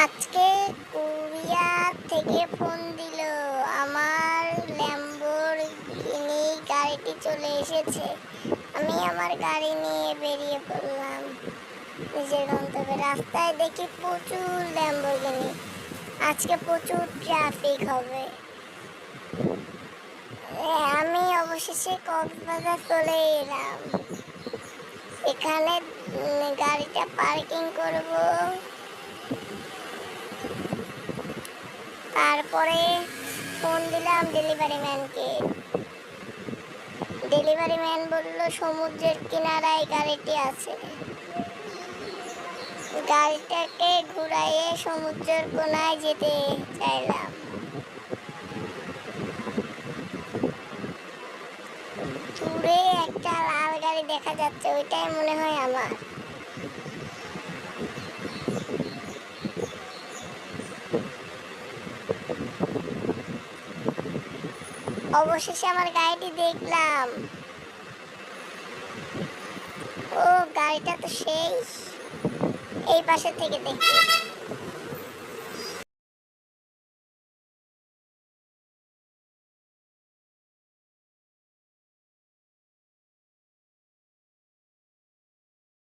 আজকে কোরিয়া থেকে ফোন দিল। আমার ল্যাম্বরগিনি গাড়িটি চলে এসেছে। আমি আমার গাড়ি নিয়ে বেরিয়ে পড়লাম নিজের গন্তব্যে। রাস্তায় দেখি প্রচুর ল্যাম্বরগিনি। আজকে প্রচুর ট্রাফিক হবে। আমি অবশেষে কক্সবাজার চলে এলাম। এখানে গাড়িটা পার্কিং করব, তারপরে ফোন দিলাম ডেলিভারি ম্যানকে। ডেলিভারি ম্যান বলল সমুদ্রের কিনারায় গাড়িটি আছে। গাড়িটাকে ঘুরাইয়ে সমুদ্রের কোনায় যেতে চাইলাম। দূরে একটা লাল গাড়ি দেখা যাচ্ছে, ওইটাই মনে হয় আমার। অবশেষে আমার গাড়িটি দেখলাম। ও গাড়িটা তো সেই এই পাশে থেকে দেখি।